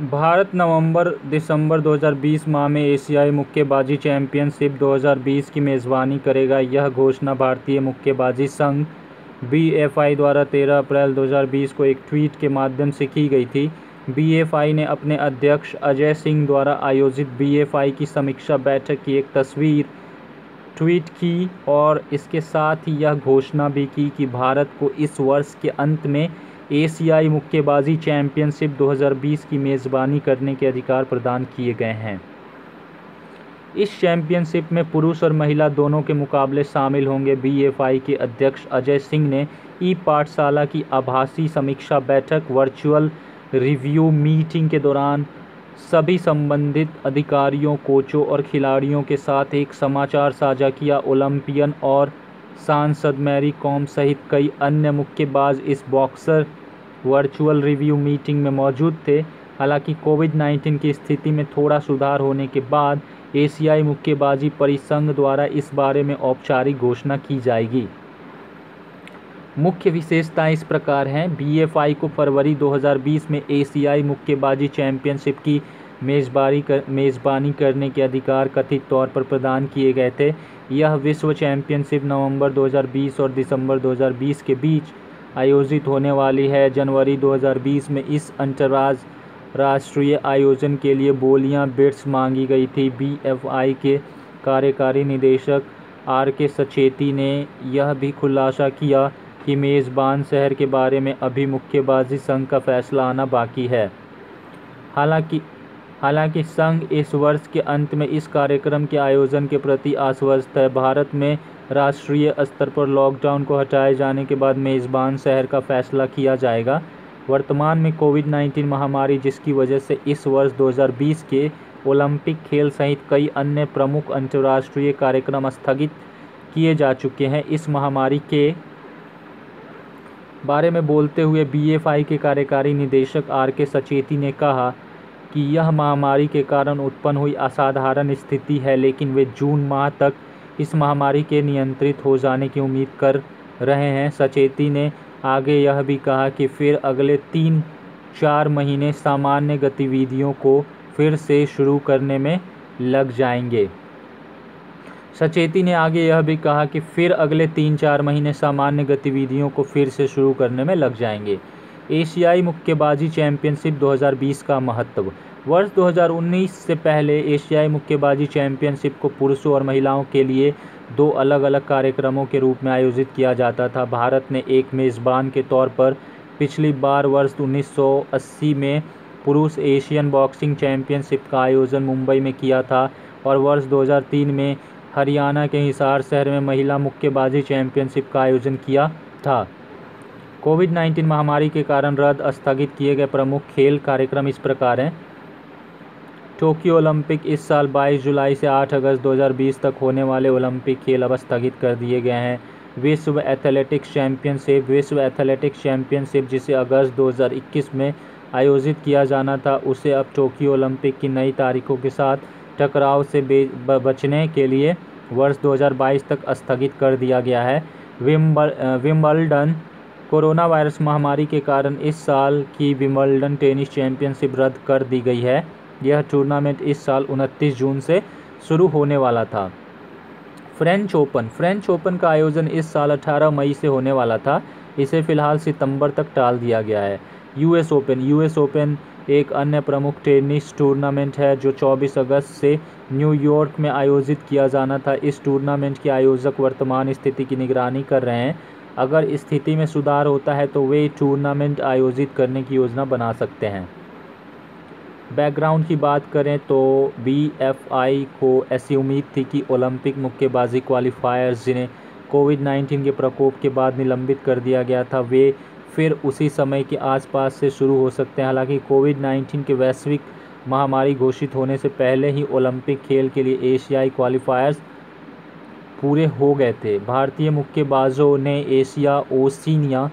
भारत नवंबर-दिसंबर 2020 माह में एशियाई मुक्केबाजी चैंपियनशिप 2020 की मेज़बानी करेगा। यह घोषणा भारतीय मुक्केबाजी संघ (बीएफआई) द्वारा 13 अप्रैल 2020 को एक ट्वीट के माध्यम से की गई थी। बीएफआई ने अपने अध्यक्ष अजय सिंह द्वारा आयोजित बीएफआई की समीक्षा बैठक की एक तस्वीर ट्वीट की और इसके साथ ही यह घोषणा भी की कि भारत को इस वर्ष के अंत में एशियाई मुक्केबाजी चैंपियनशिप 2020 की मेज़बानी करने के अधिकार प्रदान किए गए हैं। इस चैंपियनशिप में पुरुष और महिला दोनों के मुकाबले शामिल होंगे। बीएफआई के अध्यक्ष अजय सिंह ने ई-पाठशाला की आभासी समीक्षा बैठक वर्चुअल रिव्यू मीटिंग के दौरान सभी संबंधित अधिकारियों, कोचों और खिलाड़ियों के साथ एक समाचार साझा किया। ओलंपियन और सांसद मैरी कॉम सहित कई अन्य मुक्केबाज इस बॉक्सर वर्चुअल रिव्यू मीटिंग में मौजूद थे। हालांकि कोविड-19 की स्थिति में थोड़ा सुधार होने के बाद एशियाई मुक्केबाजी परिसंघ द्वारा इस बारे में औपचारिक घोषणा की जाएगी। मुख्य विशेषताएं इस प्रकार हैं। बीएफआई को फरवरी 2020 में एशियाई मुक्केबाजी चैंपियनशिप की मेज़बानी करने के अधिकार कथित तौर पर प्रदान किए गए थे। यह विश्व चैंपियनशिप नवंबर 2020 और दिसंबर 2020 के बीच आयोजित होने वाली है। जनवरी 2020 में इस अंतर्राष्ट्रीय आयोजन के लिए बोलियां बिड्स मांगी गई थी। बीएफआई के कार्यकारी निदेशक आर.के. सचेती ने यह भी खुलासा किया कि मेज़बान शहर के बारे में अभी मुक्केबाजी संघ का फैसला आना बाकी है। हालांकि संघ इस वर्ष के अंत में इस कार्यक्रम के आयोजन के प्रति आश्वस्त है। भारत में राष्ट्रीय स्तर पर लॉकडाउन को हटाए जाने के बाद मेज़बान शहर का फैसला किया जाएगा। वर्तमान में कोविड-19 महामारी, जिसकी वजह से इस वर्ष 2020 के ओलंपिक खेल सहित कई अन्य प्रमुख अंतर्राष्ट्रीय कार्यक्रम स्थगित किए जा चुके हैं। इस महामारी के बारे में बोलते हुए बीएफआई के कार्यकारी निदेशक आर.के. सचेती ने कहा कि यह महामारी के कारण उत्पन्न हुई असाधारण स्थिति है, लेकिन वे जून माह तक इस महामारी के नियंत्रित हो जाने की उम्मीद कर रहे हैं। सचेती ने आगे यह भी कहा कि फिर अगले 3-4 महीने सामान्य गतिविधियों को फिर से शुरू करने में लग जाएंगे। सचेती ने आगे यह भी कहा कि फिर अगले 3-4 महीने सामान्य गतिविधियों को फिर से शुरू करने में लग जाएंगे। एशियाई मुक्केबाजी चैंपियनशिप 2020 का महत्व। वर्ष 2019 से पहले एशियाई मुक्केबाजी चैंपियनशिप को पुरुषों और महिलाओं के लिए 2 अलग-अलग कार्यक्रमों के रूप में आयोजित किया जाता था। भारत ने एक मेज़बान के तौर पर पिछली बार वर्ष 1980 में पुरुष एशियन बॉक्सिंग चैंपियनशिप का आयोजन मुंबई में किया था और वर्ष 2003 में हरियाणा के हिसार शहर में महिला मुक्केबाजी चैंपियनशिप का आयोजन किया था। कोविड-19 महामारी के कारण स्थगित किए गए प्रमुख खेल कार्यक्रम इस प्रकार हैं। टोक्यो ओलंपिक इस साल 22 जुलाई से 8 अगस्त 2020 तक होने वाले ओलंपिक खेल अब स्थगित कर दिए गए हैं। विश्व एथलेटिक्स चैंपियनशिप जिसे अगस्त 2021 में आयोजित किया जाना था, उसे अब टोक्यो ओलंपिक की नई तारीखों के साथ टकराव से बचने के लिए वर्ष 2022 तक स्थगित कर दिया गया है। विंबलडन। कोरोना वायरस महामारी के कारण इस साल की विंबलडन टेनिस चैंपियनशिप रद्द कर दी गई है। यह टूर्नामेंट इस साल 29 जून से शुरू होने वाला था। फ्रेंच ओपन का आयोजन इस साल 18 मई से होने वाला था। इसे फिलहाल सितंबर तक टाल दिया गया है। यूएस ओपन एक अन्य प्रमुख टेनिस टूर्नामेंट है जो 24 अगस्त से न्यूयॉर्क में आयोजित किया जाना था। इस टूर्नामेंट के आयोजक वर्तमान स्थिति की निगरानी कर रहे हैं। अगर स्थिति में सुधार होता है तो वे टूर्नामेंट आयोजित करने की योजना बना सकते हैं। बैकग्राउंड की बात करें तो बीएफआई को ऐसी उम्मीद थी कि ओलंपिक मुक्केबाजी क्वालिफायर्स, जिन्हें कोविड-19 के प्रकोप के बाद निलंबित कर दिया गया था, वे फिर उसी समय के आसपास से शुरू हो सकते हैं। हालांकि कोविड-19 के वैश्विक महामारी घोषित होने से पहले ही ओलंपिक खेल के लिए एशियाई क्वालिफायर्स पूरे हो गए थे। भारतीय मुक्केबाजों ने एशिया ओशिनिया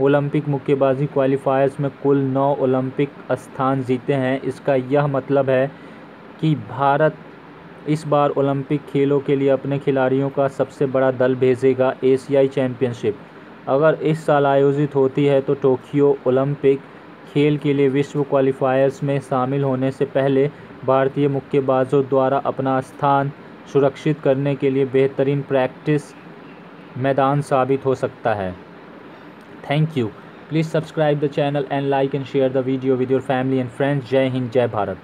ओलंपिक मुक्केबाजी क्वालिफायर्स में कुल 9 ओलंपिक स्थान जीते हैं। इसका यह मतलब है कि भारत इस बार ओलंपिक खेलों के लिए अपने खिलाड़ियों का सबसे बड़ा दल भेजेगा। एशियाई चैंपियनशिप अगर इस साल आयोजित होती है तो टोक्यो ओलंपिक खेल के लिए विश्व क्वालिफायर्स में शामिल होने से पहले भारतीय मुक्केबाजों द्वारा अपना स्थान सुरक्षित करने के लिए बेहतरीन प्रैक्टिस मैदान साबित हो सकता है। Thank you. Please subscribe the channel and like and share the video with your family and friends. जय हिंद, जय भारत।